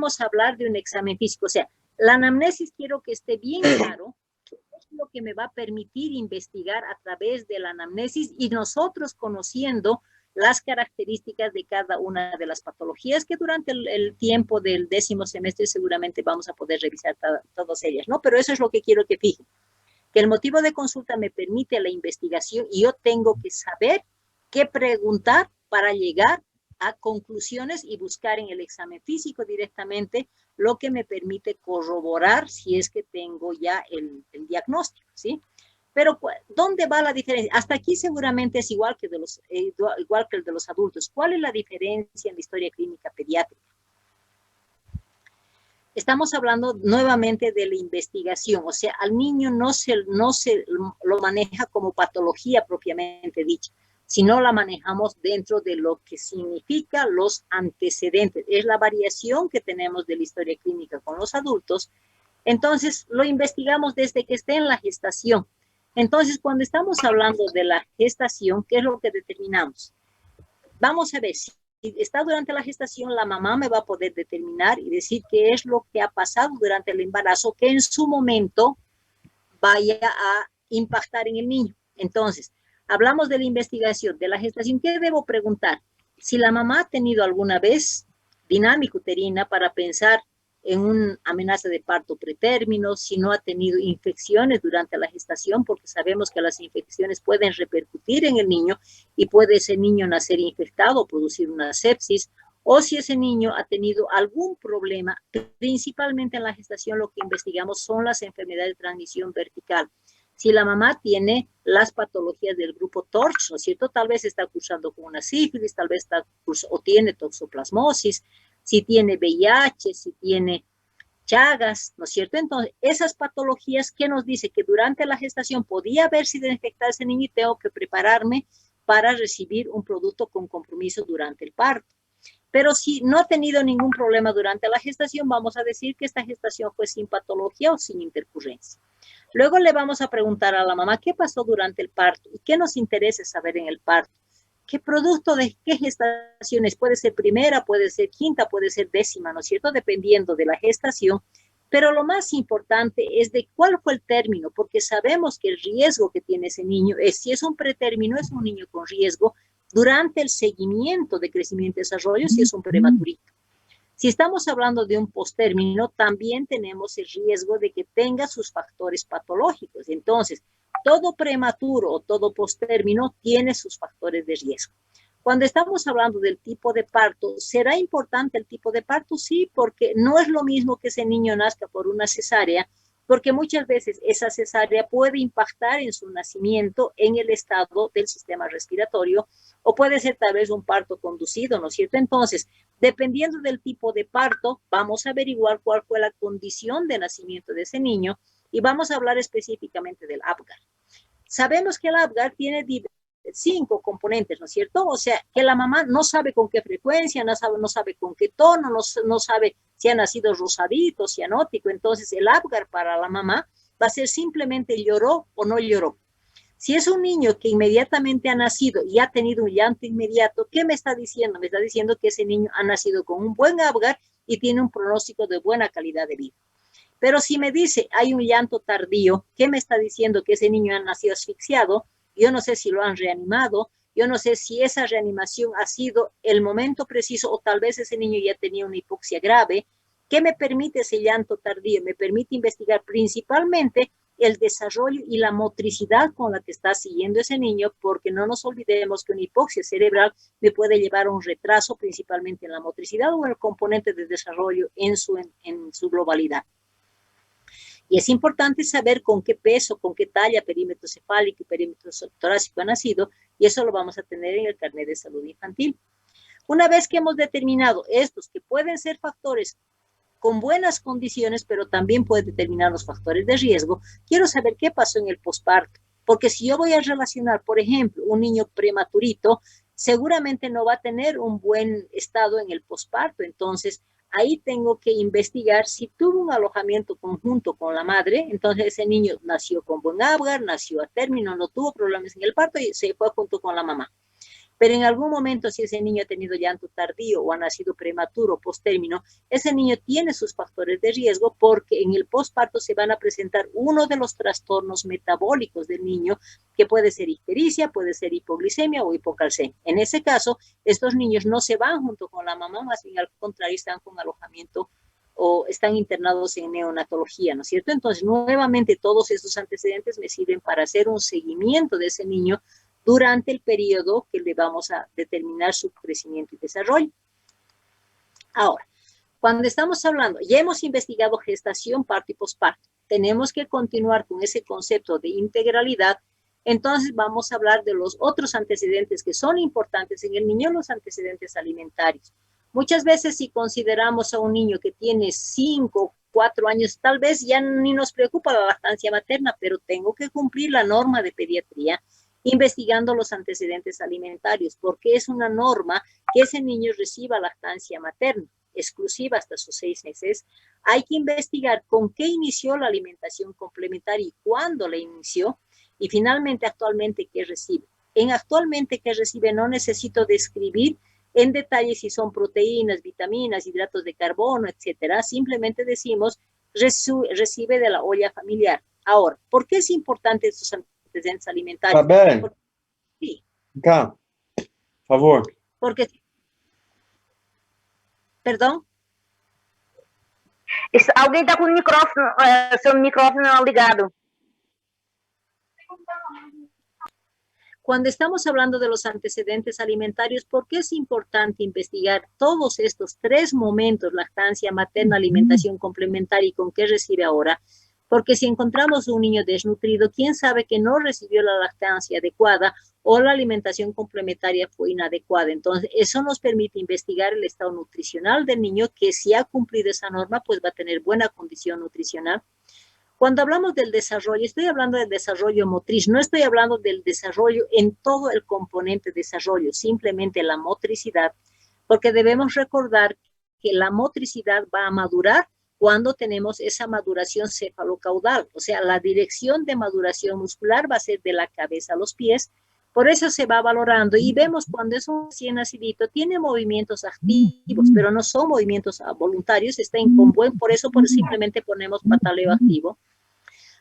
vamos a hablar de un examen físico. O sea, la anamnesis quiero que esté bien claro, que es lo que me va a permitir investigar a través de la anamnesis y nosotros conociendo las características de cada una de las patologías que durante el tiempo del 10º semestre seguramente vamos a poder revisar todas ellas, ¿no? Pero eso es lo que quiero que fijen, que el motivo de consulta me permite la investigación y yo tengo que saber qué preguntar para llegar a conclusiones y buscar en el examen físico directamente lo que me permite corroborar si es que tengo ya el diagnóstico, ¿sí? Pero, ¿dónde va la diferencia? Hasta aquí seguramente es igual que el de los adultos. ¿Cuál es la diferencia en la historia clínica pediátrica? Estamos hablando nuevamente de la investigación, o sea, al niño no se lo maneja como patología propiamente dicha, sino la manejamos dentro de lo que significa los antecedentes. Es la variación que tenemos de la historia clínica con los adultos. Entonces, lo investigamos desde que esté en la gestación. Entonces, cuando estamos hablando de la gestación, ¿qué es lo que determinamos? Vamos a ver, si está durante la gestación, la mamá me va a poder determinar y decir qué es lo que ha pasado durante el embarazo, que en su momento vaya a impactar en el niño. Entonces, hablamos de la investigación, de la gestación. ¿Qué debo preguntar? Si la mamá ha tenido alguna vez dinámica uterina para pensar en una amenaza de parto pretérmino, si no ha tenido infecciones durante la gestación, porque sabemos que las infecciones pueden repercutir en el niño y puede ese niño nacer infectado o producir una sepsis, o si ese niño ha tenido algún problema, principalmente en la gestación lo que investigamos son las enfermedades de transmisión vertical. Si la mamá tiene las patologías del grupo TORCH, ¿no es cierto? Tal vez está cursando con una sífilis, tal vez o tiene toxoplasmosis, si tiene VIH, si tiene Chagas, ¿no es cierto? Entonces, esas patologías que nos dice que durante la gestación podía haber sido infectado ese niño y tengo que prepararme para recibir un producto con compromiso durante el parto. Pero si no ha tenido ningún problema durante la gestación, vamos a decir que esta gestación fue sin patología o sin intercurrencia. Luego le vamos a preguntar a la mamá qué pasó durante el parto y qué nos interesa saber en el parto. ¿Qué producto de qué gestaciones? Puede ser primera, puede ser quinta, puede ser 10ª, ¿no es cierto? Dependiendo de la gestación. Pero lo más importante es de cuál fue el término, porque sabemos que el riesgo que tiene ese niño es, si es un pretérmino, es un niño con riesgo durante el seguimiento de crecimiento y desarrollo, si es un prematurito. Si estamos hablando de un postérmino, también tenemos el riesgo de que tenga sus factores patológicos. Entonces, todo prematuro o todo postérmino tiene sus factores de riesgo. Cuando estamos hablando del tipo de parto, ¿será importante el tipo de parto? Sí, porque no es lo mismo que ese niño nazca por una cesárea, porque muchas veces esa cesárea puede impactar en su nacimiento en el estado del sistema respiratorio, o puede ser tal vez un parto conducido, ¿no es cierto? Entonces, dependiendo del tipo de parto, vamos a averiguar cuál fue la condición de nacimiento de ese niño y vamos a hablar específicamente del APGAR. Sabemos que el APGAR tiene 5 componentes, ¿no es cierto? O sea, que la mamá no sabe con qué frecuencia, no sabe con qué tono, no sabe si ha nacido rosadito, cianótico. Entonces, el APGAR para la mamá va a ser simplemente lloró o no lloró. Si es un niño que inmediatamente ha nacido y ha tenido un llanto inmediato, ¿qué me está diciendo? Me está diciendo que ese niño ha nacido con un buen APGAR y tiene un pronóstico de buena calidad de vida. Pero si me dice hay un llanto tardío, ¿qué me está diciendo? Que ese niño ha nacido asfixiado. Yo no sé si lo han reanimado, yo no sé si esa reanimación ha sido el momento preciso o tal vez ese niño ya tenía una hipoxia grave. ¿Qué me permite ese llanto tardío? Me permite investigar principalmente el desarrollo y la motricidad con la que está siguiendo ese niño, porque no nos olvidemos que una hipoxia cerebral me puede llevar a un retraso principalmente en la motricidad o en el componente de desarrollo en su globalidad. Y es importante saber con qué peso, con qué talla, perímetro cefálico y perímetro torácico ha nacido, y eso lo vamos a tener en el carnet de salud infantil. Una vez que hemos determinado estos, que pueden ser factores con buenas condiciones, pero también puede determinar los factores de riesgo, quiero saber qué pasó en el posparto. Porque si yo voy a relacionar, por ejemplo, un niño prematurito, seguramente no va a tener un buen estado en el posparto. Entonces, ahí tengo que investigar si tuvo un alojamiento conjunto con la madre. Entonces, ese niño nació con buen APGAR, nació a término, no tuvo problemas en el parto y se fue junto con la mamá. Pero en algún momento, si ese niño ha tenido llanto tardío o ha nacido prematuro, postérmino, ese niño tiene sus factores de riesgo porque en el posparto se van a presentar uno de los trastornos metabólicos del niño, que puede ser ictericia, puede ser hipoglicemia o hipocalcemia. En ese caso, estos niños no se van junto con la mamá, más bien al contrario, están con alojamiento o están internados en neonatología, ¿no es cierto? Entonces, nuevamente, todos estos antecedentes me sirven para hacer un seguimiento de ese niño durante el periodo que le vamos a determinar su crecimiento y desarrollo. Ahora, cuando estamos hablando, ya hemos investigado gestación, parto y posparto, tenemos que continuar con ese concepto de integralidad. Entonces vamos a hablar de los otros antecedentes que son importantes en el niño, los antecedentes alimentarios. Muchas veces si consideramos a un niño que tiene 5, 4 años, tal vez ya ni nos preocupa la lactancia materna, pero tengo que cumplir la norma de pediatría investigando los antecedentes alimentarios, porque es una norma que ese niño reciba lactancia materna exclusiva hasta sus 6 meses. Hay que investigar con qué inició la alimentación complementaria y cuándo la inició, y finalmente actualmente qué recibe. En actualmente qué recibe no necesito describir en detalle si son proteínas, vitaminas, hidratos de carbono, etcétera. Simplemente decimos recibe de la olla familiar. Ahora, ¿por qué es importante estos antecedentes alimentarios? Tá bem. Sí. Cá, por favor. Porque, perdão? Alguém está com o microfone, seu microfone não ligado. Cuando estamos hablando de los antecedentes alimentarios, ¿por qué es importante investigar todos estos 3 momentos, lactancia materna, alimentación complementaria y con qué recibe ahora? Porque si encontramos un niño desnutrido, ¿quién sabe que no recibió la lactancia adecuada o la alimentación complementaria fue inadecuada? Entonces, eso nos permite investigar el estado nutricional del niño, que si ha cumplido esa norma, pues va a tener buena condición nutricional. Cuando hablamos del desarrollo, estoy hablando del desarrollo motriz, no estoy hablando del desarrollo en todo el componente de desarrollo, simplemente la motricidad, porque debemos recordar que la motricidad va a madurar cuando tenemos esa maduración cefalocaudal, o sea, la dirección de maduración muscular va a ser de la cabeza a los pies. Por eso se va valorando y vemos cuando es un recién nacidito, tiene movimientos activos, pero no son movimientos voluntarios, está incongruente, por eso simplemente ponemos pataleo activo.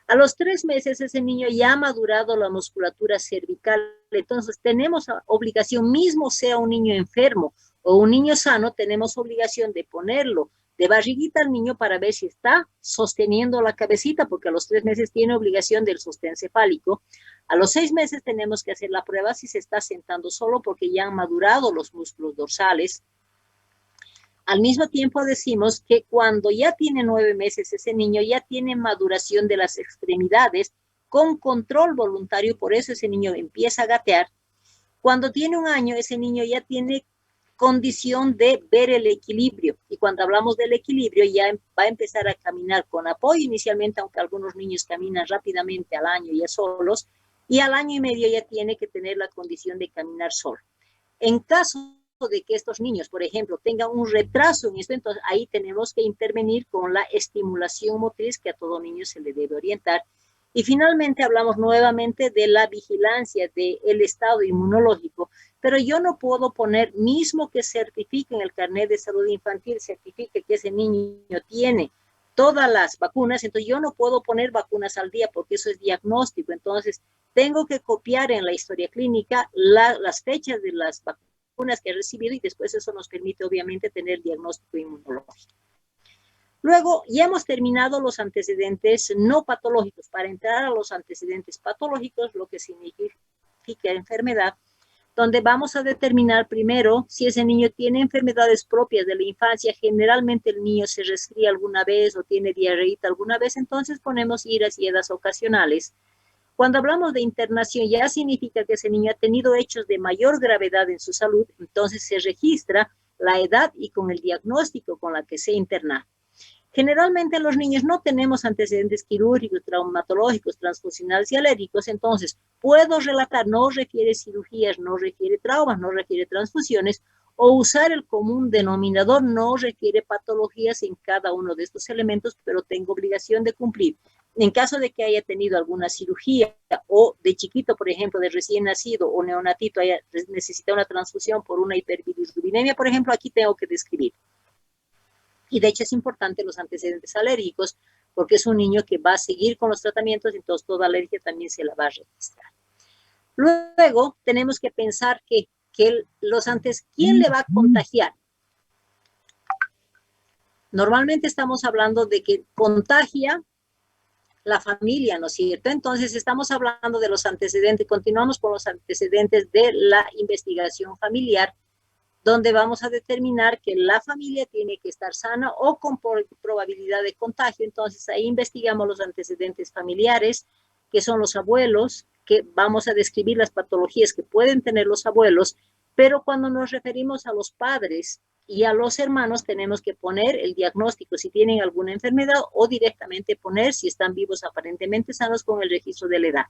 A los 3 meses ese niño ya ha madurado la musculatura cervical, entonces tenemos obligación, mismo sea un niño enfermo o un niño sano, tenemos obligación de ponerlo de barriguita al niño para ver si está sosteniendo la cabecita, porque a los 3 meses tiene obligación del sostén cefálico. A los 6 meses tenemos que hacer la prueba si se está sentando solo, porque ya han madurado los músculos dorsales. Al mismo tiempo decimos que cuando ya tiene 9 meses, ese niño ya tiene maduración de las extremidades con control voluntario, por eso ese niño empieza a gatear. Cuando tiene 1 año, ese niño ya tiene condición de ver el equilibrio, y cuando hablamos del equilibrio ya va a empezar a caminar con apoyo inicialmente, aunque algunos niños caminan rápidamente al año ya solos, y al 1 año y medio ya tiene que tener la condición de caminar solo. En caso de que estos niños, por ejemplo, tengan un retraso en esto, entonces ahí tenemos que intervenir con la estimulación motriz que a todo niño se le debe orientar. Y finalmente hablamos nuevamente de la vigilancia del estado inmunológico, pero yo no puedo poner, mismo que certifique en el carnet de salud infantil, certifique que ese niño tiene todas las vacunas, entonces yo no puedo poner vacunas al día porque eso es diagnóstico, entonces tengo que copiar en la historia clínica las fechas de las vacunas que he recibido y después eso nos permite obviamente tener diagnóstico inmunológico. Luego, ya hemos terminado los antecedentes no patológicos. Para entrar a los antecedentes patológicos, lo que significa enfermedad, donde vamos a determinar primero si ese niño tiene enfermedades propias de la infancia. Generalmente el niño se resfría alguna vez o tiene diarrea alguna vez, entonces ponemos iras y edas ocasionales. Cuando hablamos de internación, ya significa que ese niño ha tenido hechos de mayor gravedad en su salud, entonces se registra la edad y con el diagnóstico con la que se interna. Generalmente los niños no tenemos antecedentes quirúrgicos, traumatológicos, transfusionales y alérgicos, entonces puedo relatar, no refiere cirugías, no refiere traumas, no refiere transfusiones, o usar el común denominador, no refiere patologías en cada uno de estos elementos, pero tengo obligación de cumplir En caso de que haya tenido alguna cirugía o de chiquito, por ejemplo, de recién nacido o neonatito, necesita una transfusión por una hiperbilirubinemia, por ejemplo, aquí tengo que describir. Y de hecho es importante los antecedentes alérgicos, porque es un niño que va a seguir con los tratamientos, entonces toda alergia también se la va a registrar. Luego tenemos que pensar que ¿quién le va a contagiar? Normalmente estamos hablando de que contagia la familia, ¿no es cierto? Entonces estamos hablando de los antecedentes, continuamos con los antecedentes de la investigación familiar, donde vamos a determinar que la familia tiene que estar sana o con probabilidad de contagio. Entonces ahí investigamos los antecedentes familiares, que son los abuelos, que vamos a describir las patologías que pueden tener los abuelos, pero cuando nos referimos a los padres y a los hermanos tenemos que poner el diagnóstico si tienen alguna enfermedad o directamente poner si están vivos aparentemente sanos con el registro de la edad.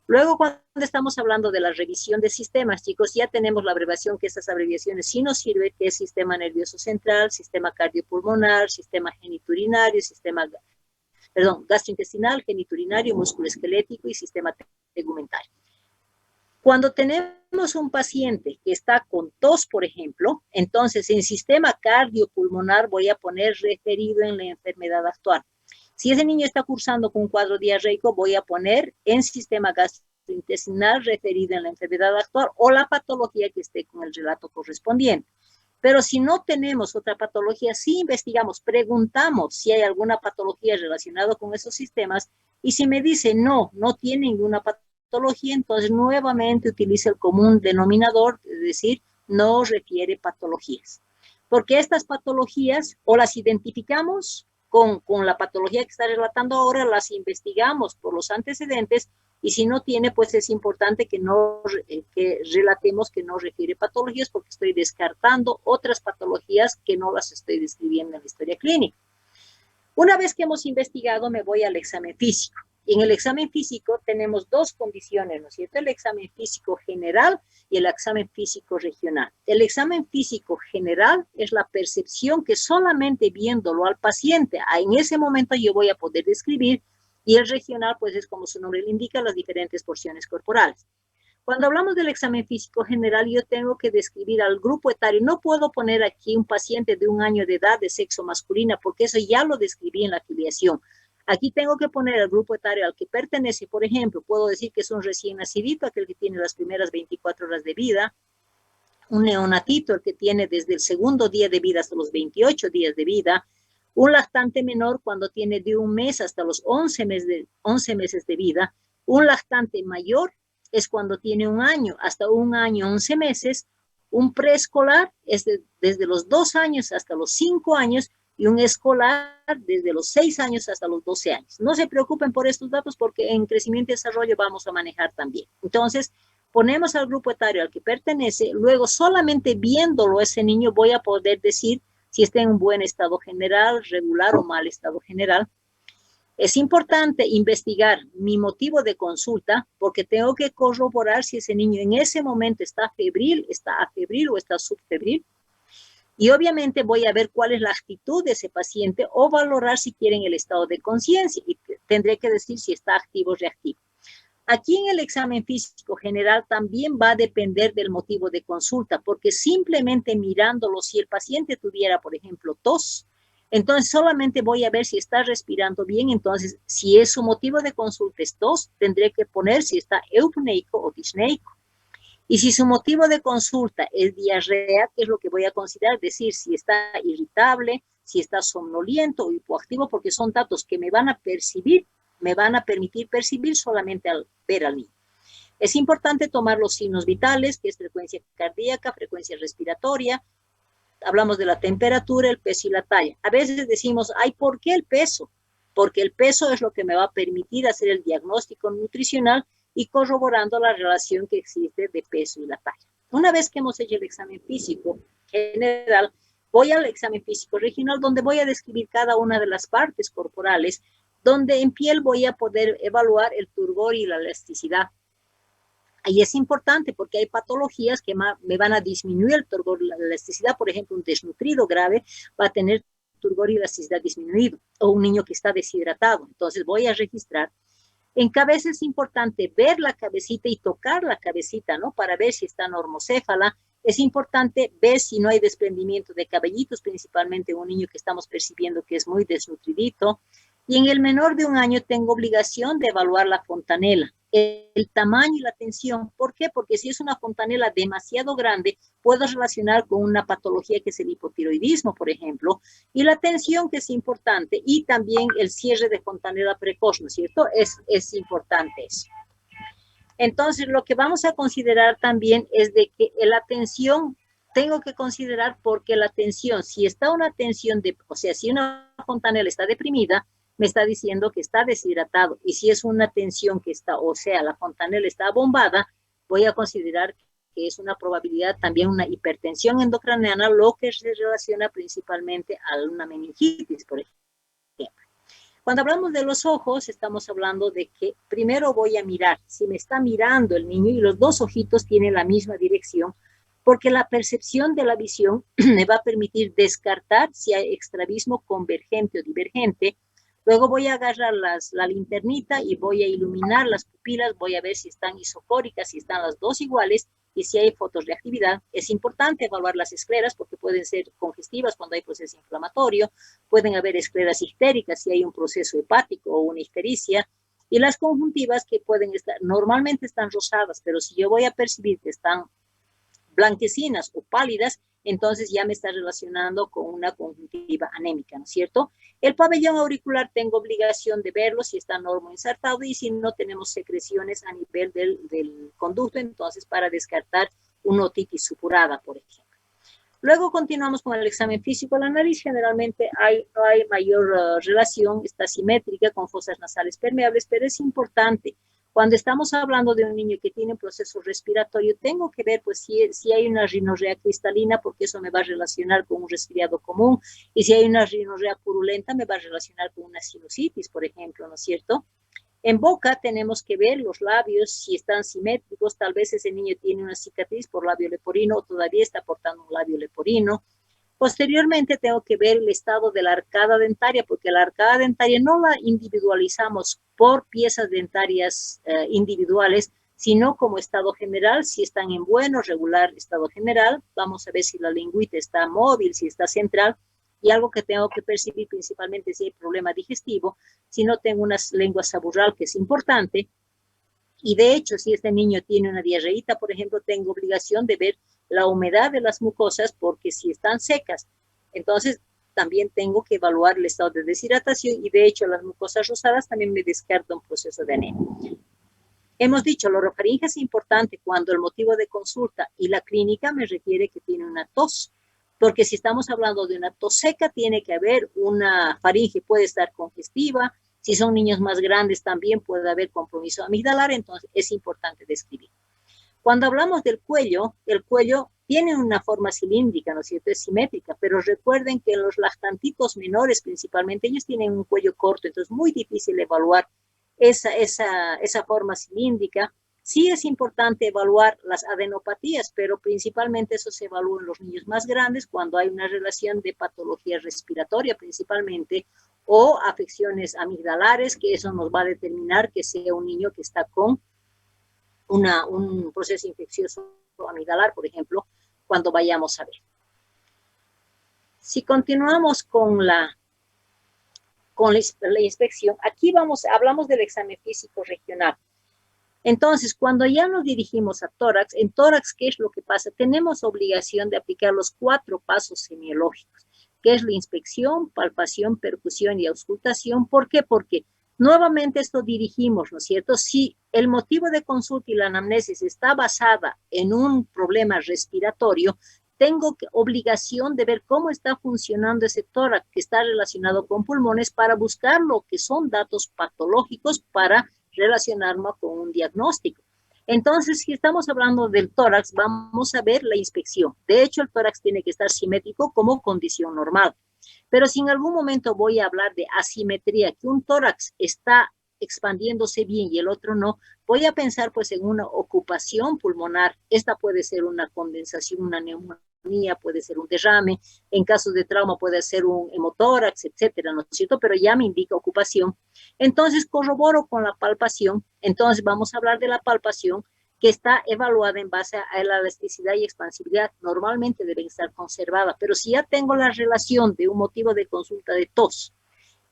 Luego, cuando estamos hablando de la revisión de sistemas, chicos, ya tenemos la abreviación, que estas abreviaciones sí nos sirven, que es sistema nervioso central, sistema cardiopulmonar, sistema geniturinario, gastrointestinal, geniturinario, musculoesquelético y sistema tegumentario. Cuando tenemos un paciente que está con tos, por ejemplo, entonces en sistema cardiopulmonar voy a poner referido en la enfermedad actual. Si ese niño está cursando con un cuadro diarreico, voy a poner en sistema gastrointestinal referido en la enfermedad actual o la patología que esté con el relato correspondiente. Pero si no tenemos otra patología, sí investigamos, preguntamos si hay alguna patología relacionada con esos sistemas y si me dice no tiene ninguna patología, entonces nuevamente utiliza el común denominador, es decir, no refiere patologías. Porque estas patologías o las identificamos con la patología que está relatando ahora, las investigamos por los antecedentes y si no tiene, pues es importante que relatemos que no refiere patologías porque estoy descartando otras patologías que no las estoy describiendo en la historia clínica. Una vez que hemos investigado, me voy al examen físico. Y en el examen físico tenemos dos condiciones, ¿no es cierto? El examen físico general y el examen físico regional. El examen físico general es la percepción que solamente viéndolo al paciente, en ese momento yo voy a poder describir, y el regional, pues es como su nombre le indica, las diferentes porciones corporales. Cuando hablamos del examen físico general, yo tengo que describir al grupo etario. No puedo poner aquí un paciente de 1 año de edad de sexo masculino, porque eso ya lo describí en la afiliación. Aquí tengo que poner el grupo etario al que pertenece. Por ejemplo, puedo decir que es un recién nacidito, aquel que tiene las primeras 24 horas de vida, un neonatito, el que tiene desde el segundo día de vida hasta los 28 días de vida, un lactante menor cuando tiene de 1 mes hasta los 11 meses de vida, un lactante mayor es cuando tiene 1 año hasta 1 año 11 meses, un preescolar es desde los 2 años hasta los 5 años y un escolar desde los 6 años hasta los 12 años. No se preocupen por estos datos porque en crecimiento y desarrollo vamos a manejar también. Entonces, ponemos al grupo etario al que pertenece, luego solamente viéndolo ese niño voy a poder decir si está en un buen estado general, regular o mal estado general. Es importante investigar mi motivo de consulta porque tengo que corroborar si ese niño en ese momento está febril o está subfebril. Y obviamente voy a ver cuál es la actitud de ese paciente o valorar si quieren el estado de conciencia y tendré que decir si está activo o reactivo. Aquí en el examen físico general también va a depender del motivo de consulta, porque simplemente mirándolo, si el paciente tuviera, por ejemplo, tos, entonces solamente voy a ver si está respirando bien. Entonces, si es su motivo de consulta es tos, tendré que poner si está eupneico o disneico. Y si su motivo de consulta es diarrea, ¿qué es lo que voy a considerar? Decir si está irritable, si está somnoliento o hipoactivo, porque son datos que me van a permitir percibir solamente al ver al niño. Es importante tomar los signos vitales, que es frecuencia cardíaca, frecuencia respiratoria. Hablamos de la temperatura, el peso y la talla. A veces decimos, ¿por qué el peso? Porque el peso es lo que me va a permitir hacer el diagnóstico nutricional y corroborando la relación que existe de peso y la talla. Una vez que hemos hecho el examen físico general, voy al examen físico regional, donde voy a describir cada una de las partes corporales, donde en piel voy a poder evaluar el turgor y la elasticidad. Ahí es importante porque hay patologías que me van a disminuir el turgor y la elasticidad. Por ejemplo, un desnutrido grave va a tener turgor y elasticidad disminuido, o un niño que está deshidratado. Entonces voy a registrar. En cabeza es importante ver la cabecita y tocar la cabecita, ¿no? Para ver si está normocéfala. Es importante ver si no hay desprendimiento de cabellitos, principalmente un niño que estamos percibiendo que es muy desnutridito. Y en el menor de 1 año tengo obligación de evaluar la fontanela, el tamaño y la tensión. ¿Por qué? Porque si es una fontanela demasiado grande, puedo relacionar con una patología que es el hipotiroidismo, por ejemplo, y la tensión, que es importante, y también el cierre de fontanela precoz, ¿no es cierto? Es importante eso. Entonces, lo que vamos a considerar también es de que la tensión, tengo que considerar porque la tensión, si está una tensión o sea, si una fontanela está deprimida, me está diciendo que está deshidratado. Y si es una tensión que está, o sea, la fontanela está bombada, voy a considerar que es una probabilidad también una hipertensión endocraniana, lo que se relaciona principalmente a una meningitis, por ejemplo. Cuando hablamos de los ojos, estamos hablando de que primero voy a mirar si me está mirando el niño y los dos ojitos tienen la misma dirección, porque la percepción de la visión me va a permitir descartar si hay estrabismo convergente o divergente. Luego voy a agarrar la linternita y voy a iluminar las pupilas, voy a ver si están isocóricas, si están las dos iguales y si hay fotorreactividad. Es importante evaluar las escleras porque pueden ser congestivas cuando hay proceso inflamatorio, pueden haber escleras ictéricas si hay un proceso hepático o una ictericia, y las conjuntivas que pueden estar, normalmente están rosadas, pero si yo voy a percibir que están blanquecinas o pálidas, entonces ya me está relacionando con una conjuntiva anémica, ¿no es cierto? El pabellón auricular tengo obligación de verlo si está normoinsertado y si no tenemos secreciones a nivel del conducto, entonces para descartar una otitis supurada, por ejemplo. Luego continuamos con el examen físico. La nariz generalmente no hay mayor relación, está simétrica con fosas nasales permeables, pero es importante. Cuando estamos hablando de un niño que tiene un proceso respiratorio, tengo que ver pues si hay una rinorrea cristalina, porque eso me va a relacionar con un resfriado común, y si hay una rinorrea purulenta, me va a relacionar con una sinusitis, por ejemplo, ¿no es cierto? En boca tenemos que ver los labios, si están simétricos, tal vez ese niño tiene una cicatriz por labio leporino o todavía está portando un labio leporino. Posteriormente tengo que ver el estado de la arcada dentaria, porque la arcada dentaria no la individualizamos por piezas dentarias individuales, sino como estado general, si están en bueno, regular estado general. Vamos a ver si la lengüita está móvil, si está central, y algo que tengo que percibir principalmente si hay problema digestivo, si no tengo una lengua saburral, que es importante. Y de hecho, si este niño tiene una diarreíta, por ejemplo, tengo obligación de ver la humedad de las mucosas, porque si están secas, entonces también tengo que evaluar el estado de deshidratación, y de hecho las mucosas rosadas también me descartan un proceso de anemia. Hemos dicho, la orofaringe es importante cuando el motivo de consulta y la clínica me requiere que tiene una tos, porque si estamos hablando de una tos seca, tiene que haber una faringe, puede estar congestiva. Si son niños más grandes, también puede haber compromiso amigdalar, entonces es importante describir. Cuando hablamos del cuello, el cuello tiene una forma cilíndrica, ¿no es cierto? Es simétrica, pero recuerden que los lactantitos menores, principalmente, ellos tienen un cuello corto, entonces es muy difícil evaluar esa forma cilíndrica. Sí es importante evaluar las adenopatías, pero principalmente eso se evalúa en los niños más grandes cuando hay una relación de patología respiratoria principalmente, o afecciones amigdalares, que eso nos va a determinar que sea un niño que está con un proceso infeccioso amigdalar, por ejemplo, cuando vayamos a ver. Si continuamos con la inspección, aquí hablamos del examen físico regional. Entonces, cuando ya nos dirigimos a tórax, en tórax, ¿qué es lo que pasa? Tenemos obligación de aplicar los 4 pasos semiológicos, que es la inspección, palpación, percusión y auscultación. ¿Por qué? Porque nuevamente esto dirigimos, ¿no es cierto? Si el motivo de consulta y la anamnesis está basada en un problema respiratorio, tengo obligación de ver cómo está funcionando ese tórax que está relacionado con pulmones para buscar lo que son datos patológicos para relacionarnos con un diagnóstico. Entonces, si estamos hablando del tórax, vamos a ver la inspección. De hecho, el tórax tiene que estar simétrico como condición normal. Pero si en algún momento voy a hablar de asimetría, que un tórax está expandiéndose bien y el otro no, voy a pensar pues en una ocupación pulmonar. Esta puede ser una condensación, una neumonía neumonía, puede ser un derrame, en casos de trauma puede ser un hemotórax, etcétera, ¿no es cierto? Pero ya me indica ocupación. Entonces corroboro con la palpación. Entonces vamos a hablar de la palpación, que está evaluada en base a la elasticidad y expansividad. Normalmente deben estar conservadas, pero si ya tengo la relación de un motivo de consulta de tos,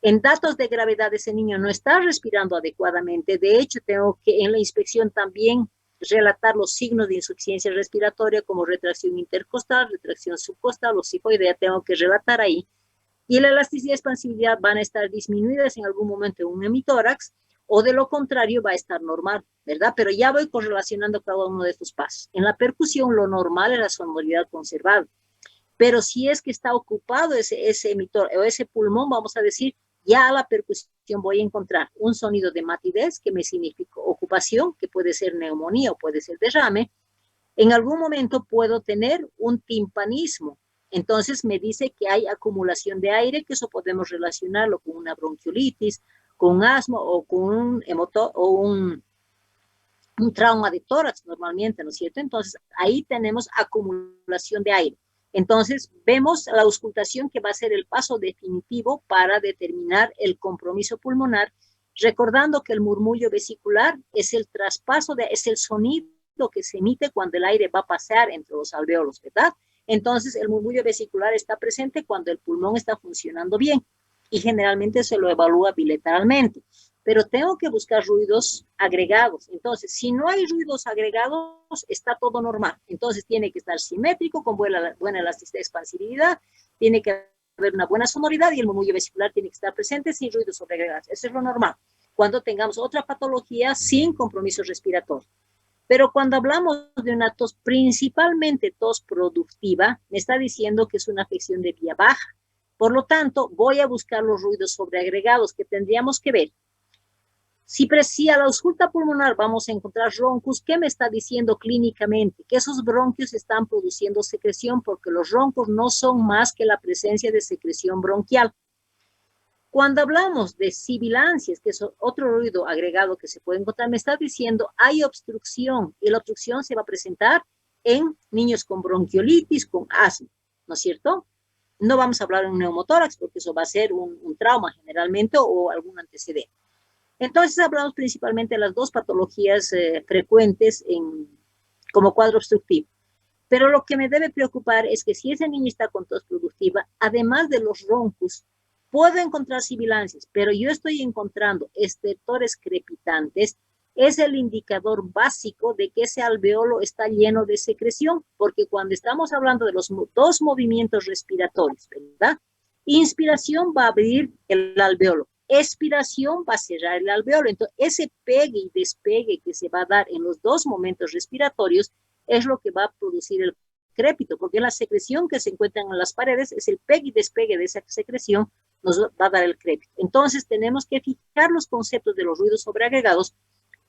en datos de gravedad ese niño no está respirando adecuadamente, de hecho tengo que en la inspección también relatar los signos de insuficiencia respiratoria como retracción intercostal, retracción subcostal o cifoidea, tengo que relatar ahí. Y la elasticidad y expansividad van a estar disminuidas en algún momento en un hemitórax, o de lo contrario va a estar normal, ¿verdad? Pero ya voy correlacionando cada uno de estos pasos. En la percusión lo normal es la sonoridad conservada, pero si es que está ocupado ese emitor o ese pulmón, vamos a decir, ya a la percusión voy a encontrar un sonido de matidez, que me significa ocupación, que puede ser neumonía o puede ser derrame. En algún momento puedo tener un timpanismo, entonces me dice que hay acumulación de aire, que eso podemos relacionarlo con una bronquiolitis, con un asma o con un trauma de tórax normalmente, ¿no es cierto? Entonces ahí tenemos acumulación de aire. Entonces vemos la auscultación, que va a ser el paso definitivo para determinar el compromiso pulmonar, recordando que el murmullo vesicular es el traspaso, es el sonido que se emite cuando el aire va a pasar entre los alvéolos, ¿verdad? Entonces el murmullo vesicular está presente cuando el pulmón está funcionando bien, y generalmente se lo evalúa bilateralmente. Pero tengo que buscar ruidos agregados. Entonces, si no hay ruidos agregados, está todo normal. Entonces, tiene que estar simétrico, con buena elasticidad y expansividad, tiene que haber una buena sonoridad, y el murmullo vesicular tiene que estar presente sin ruidos sobreagregados. Eso es lo normal. Cuando tengamos otra patología sin compromiso respiratorio. Pero cuando hablamos de una tos, principalmente tos productiva, me está diciendo que es una afección de vía baja. Por lo tanto, voy a buscar los ruidos sobreagregados que tendríamos que ver. Si a la ausculta pulmonar vamos a encontrar roncos, ¿qué me está diciendo clínicamente? Que esos bronquios están produciendo secreción, porque los roncos no son más que la presencia de secreción bronquial. Cuando hablamos de sibilancias, que es otro ruido agregado que se puede encontrar, me está diciendo hay obstrucción, y la obstrucción se va a presentar en niños con bronquiolitis, con asma, ¿no es cierto? No vamos a hablar de un neumotórax, porque eso va a ser un trauma generalmente o algún antecedente. Entonces hablamos principalmente de las dos patologías frecuentes como cuadro obstructivo. Pero lo que me debe preocupar es que si ese niño está con tos productiva, además de los roncos, puedo encontrar sibilancias, pero yo estoy encontrando estertores crepitantes. Es el indicador básico de que ese alveolo está lleno de secreción, porque cuando estamos hablando de los dos movimientos respiratorios, ¿verdad? Inspiración va a abrir el alveolo, expiración va a cerrar el alveolo. Entonces, ese pegue y despegue que se va a dar en los dos momentos respiratorios es lo que va a producir el crépito, porque la secreción que se encuentra en las paredes es el pegue y despegue de esa secreción, nos va a dar el crépito. Entonces, tenemos que fijar los conceptos de los ruidos sobreagregados,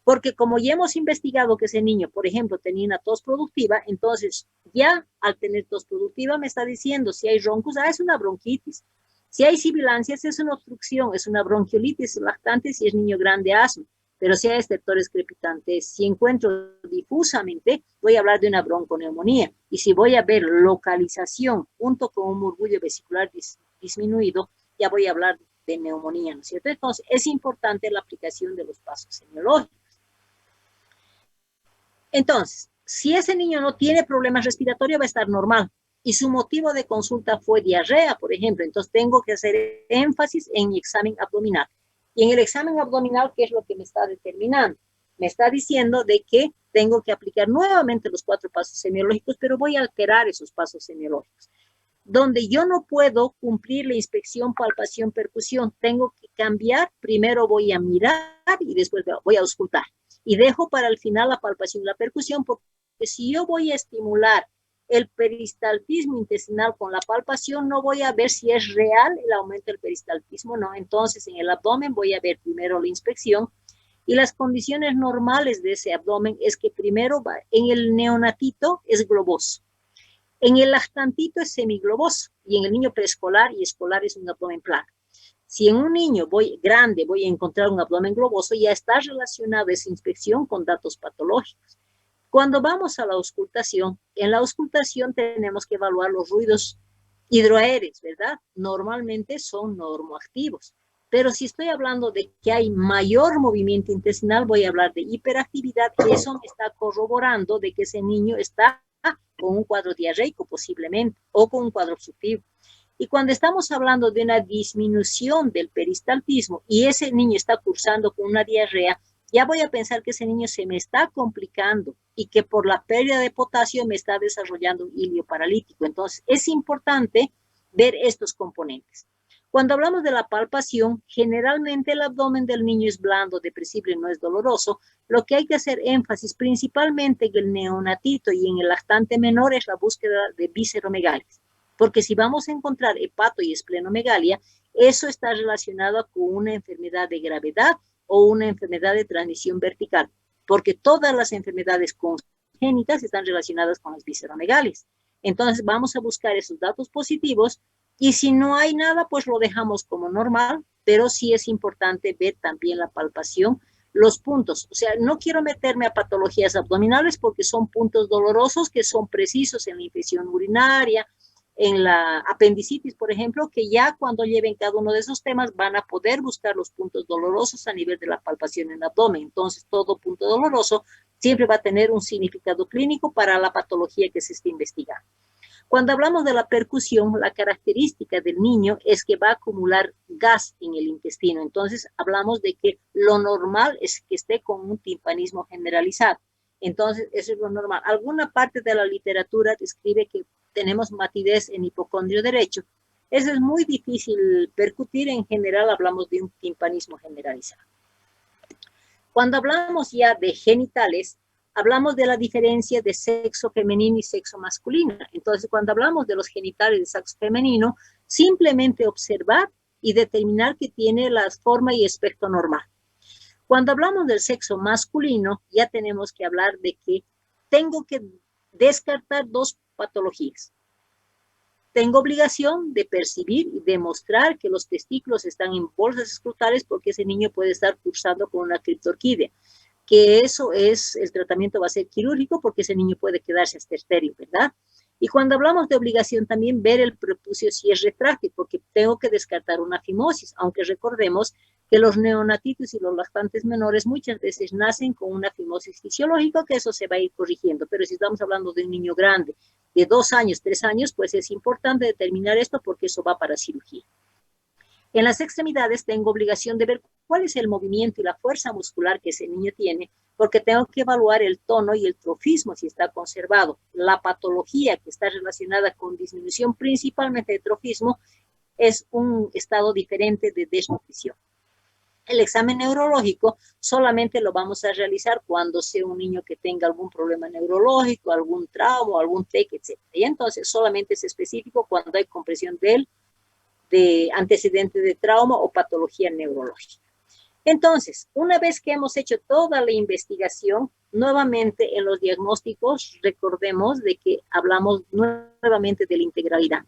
porque como ya hemos investigado que ese niño, por ejemplo, tenía una tos productiva, entonces ya al tener tos productiva me está diciendo si hay roncos, es una bronquitis. Si hay sibilancias, es una obstrucción, es una bronquiolitis lactante si es niño grande, asma. Pero si hay estertores crepitantes, si encuentro difusamente, voy a hablar de una bronconeumonía. Y si voy a ver localización junto con un murmullo vesicular disminuido, ya voy a hablar de neumonía, ¿no es cierto? Entonces, es importante la aplicación de los pasos semiológicos. Entonces, si ese niño no tiene problemas respiratorios, va a estar normal. Y su motivo de consulta fue diarrea, por ejemplo, entonces tengo que hacer énfasis en mi examen abdominal. Y en el examen abdominal, ¿qué es lo que me está determinando? Me está diciendo de que tengo que aplicar nuevamente los 4 pasos semiológicos, pero voy a alterar esos pasos semiológicos. Donde yo no puedo cumplir la inspección, palpación, percusión, tengo que cambiar. Primero voy a mirar y después voy a auscultar. Y dejo para el final la palpación y la percusión, porque si yo voy a estimular el peristaltismo intestinal con la palpación, no voy a ver si es real el aumento del peristaltismo, no. Entonces, en el abdomen voy a ver primero la inspección, y las condiciones normales de ese abdomen es que primero en el neonatito es globoso, en el lactantito es semigloboso, y en el niño preescolar y escolar es un abdomen plano. Si en un niño grande voy a encontrar un abdomen globoso, ya está relacionada esa inspección con datos patológicos. Cuando vamos a la auscultación, en la auscultación tenemos que evaluar los ruidos hidroaéreos, ¿verdad? Normalmente son normoactivos. Pero si estoy hablando de que hay mayor movimiento intestinal, voy a hablar de hiperactividad y eso me está corroborando de que ese niño está con un cuadro diarreico posiblemente o con un cuadro obstructivo. Y cuando estamos hablando de una disminución del peristaltismo y ese niño está cursando con una diarrea, ya voy a pensar que ese niño se me está complicando y que por la pérdida de potasio me está desarrollando un ilio paralítico. Entonces, es importante ver estos componentes. Cuando hablamos de la palpación, generalmente el abdomen del niño es blando, depresible, no es doloroso. Lo que hay que hacer énfasis principalmente en el neonatito y en el lactante menor es la búsqueda de visceromegalias. Porque si vamos a encontrar hepato y esplenomegalia, eso está relacionado con una enfermedad de gravedad o una enfermedad de transmisión vertical. Porque todas las enfermedades congénitas están relacionadas con las visceromegalias. Entonces vamos a buscar esos datos positivos. Y si no hay nada, pues lo dejamos como normal, pero sí es importante ver también la palpación, los puntos. O sea, no quiero meterme a patologías abdominales porque son puntos dolorosos que son precisos en la infección urinaria, en la apendicitis, por ejemplo, que ya cuando lleven cada uno de esos temas van a poder buscar los puntos dolorosos a nivel de la palpación en el abdomen. Entonces, todo punto doloroso siempre va a tener un significado clínico para la patología que se está investigando. Cuando hablamos de la percusión, la característica del niño es que va a acumular gas en el intestino. Entonces, hablamos de que lo normal es que esté con un timpanismo generalizado. Entonces, eso es lo normal. Alguna parte de la literatura describe que tenemos matidez en hipocondrio derecho. Eso es muy difícil percutir. En general, hablamos de un timpanismo generalizado. Cuando hablamos ya de genitales, hablamos de la diferencia de sexo femenino y sexo masculino. Entonces, cuando hablamos de los genitales de sexo femenino, simplemente observar y determinar que tiene la forma y aspecto normal. Cuando hablamos del sexo masculino, ya tenemos que hablar de que tengo que descartar dos patologías. Tengo obligación de percibir y demostrar que los testículos están en bolsas escrotales porque ese niño puede estar cursando con una criptorquídea. Que eso es, el tratamiento va a ser quirúrgico porque ese niño puede quedarse hasta estéril, ¿verdad? Y cuando hablamos de obligación también ver el prepucio si es retráctil, porque tengo que descartar una fimosis, aunque recordemos que los neonatitos y los lactantes menores muchas veces nacen con una fimosis fisiológica, que eso se va a ir corrigiendo, pero si estamos hablando de un niño grande, de 2 años, 3 años, pues es importante determinar esto porque eso va para cirugía. En las extremidades tengo obligación de ver cuál es el movimiento y la fuerza muscular que ese niño tiene, porque tengo que evaluar el tono y el trofismo si está conservado. La patología que está relacionada con disminución principalmente de trofismo es un estado diferente de desnutrición. El examen neurológico solamente lo vamos a realizar cuando sea un niño que tenga algún problema neurológico, algún trauma, algún TEC, etc. Y entonces solamente es específico cuando hay compresión de antecedente de trauma o patología neurológica. Entonces, una vez que hemos hecho toda la investigación, nuevamente en los diagnósticos, recordemos de que hablamos nuevamente de la integralidad.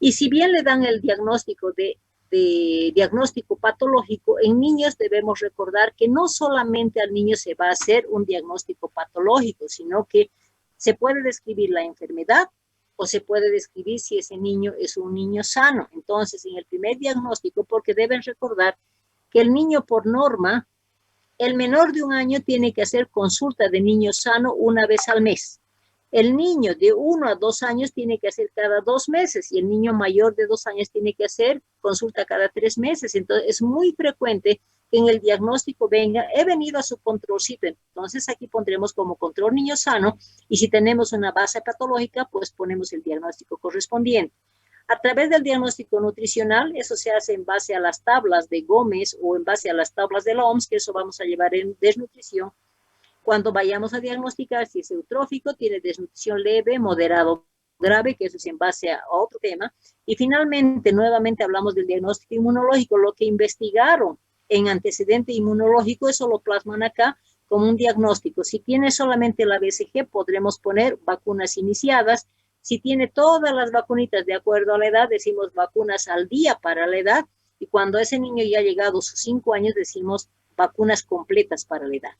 Y si bien le dan el diagnóstico de diagnóstico patológico, en niños debemos recordar que no solamente al niño se va a hacer un diagnóstico patológico, sino que se puede describir la enfermedad o se puede describir si ese niño es un niño sano. Entonces, en el primer diagnóstico, porque deben recordar que el niño por norma, el menor de 1 año tiene que hacer consulta de niño sano 1 vez al mes. El niño de 1 a 2 años tiene que hacer cada 2 meses y el niño mayor de 2 años tiene que hacer consulta cada 3 meses. Entonces, es muy frecuente que en el diagnóstico venga, he venido a su controlcito. Entonces, aquí pondremos como control niño sano y si tenemos una base patológica, pues ponemos el diagnóstico correspondiente. A través del diagnóstico nutricional, eso se hace en base a las tablas de Gómez o en base a las tablas de la OMS, que eso vamos a llevar en desnutrición. Cuando vayamos a diagnosticar si es eutrófico, tiene desnutrición leve, moderado, grave, que eso es en base a otro tema. Y finalmente, nuevamente hablamos del diagnóstico inmunológico, lo que investigaron en antecedente inmunológico, eso lo plasman acá como un diagnóstico. Si tiene solamente la BCG, podremos poner vacunas iniciadas. Si tiene todas las vacunitas de acuerdo a la edad, decimos vacunas al día para la edad. Y cuando ese niño ya ha llegado a sus 5 años, decimos vacunas completas para la edad.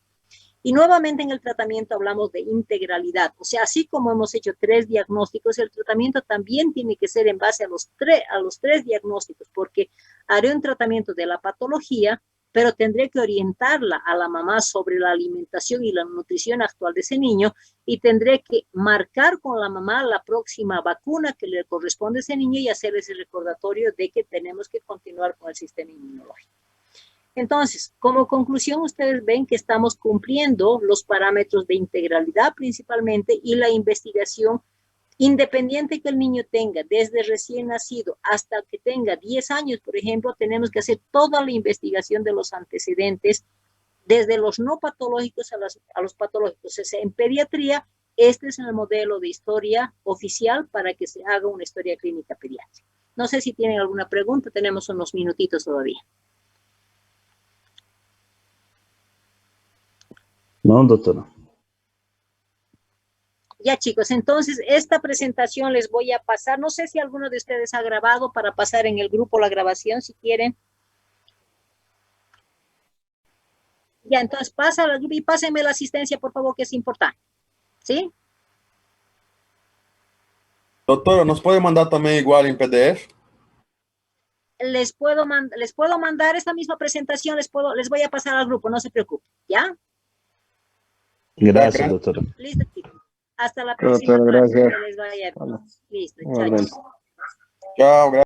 Y nuevamente en el tratamiento hablamos de integralidad, o sea, así como hemos hecho 3 diagnósticos, el tratamiento también tiene que ser en base a los tres diagnósticos, porque haré un tratamiento de la patología, pero tendré que orientarla a la mamá sobre la alimentación y la nutrición actual de ese niño y tendré que marcar con la mamá la próxima vacuna que le corresponde a ese niño y hacer ese recordatorio de que tenemos que continuar con el sistema inmunológico. Entonces, como conclusión, ustedes ven que estamos cumpliendo los parámetros de integralidad principalmente y la investigación independiente que el niño tenga, desde recién nacido hasta que tenga 10 años, por ejemplo, tenemos que hacer toda la investigación de los antecedentes, desde los no patológicos a los patológicos. O sea, en pediatría, este es el modelo de historia oficial para que se haga una historia clínica pediátrica. No sé si tienen alguna pregunta, tenemos unos minutitos todavía. No, doctora. Ya, chicos, entonces esta presentación les voy a pasar. No sé si alguno de ustedes ha grabado para pasar en el grupo la grabación, si quieren. Ya, entonces pásala y pásenme la asistencia, por favor, que es importante. ¿Sí? Doctora, ¿nos puede mandar también igual en PDF? Les puedo mandar esta misma presentación, les voy a pasar al grupo, no se preocupen. ¿Ya? Gracias, doctora. Listo, chicos. Hasta la próxima. Doctora, gracias. Que les vaya bien. Hola. Listo, Igualmente. chao. Chao, gracias.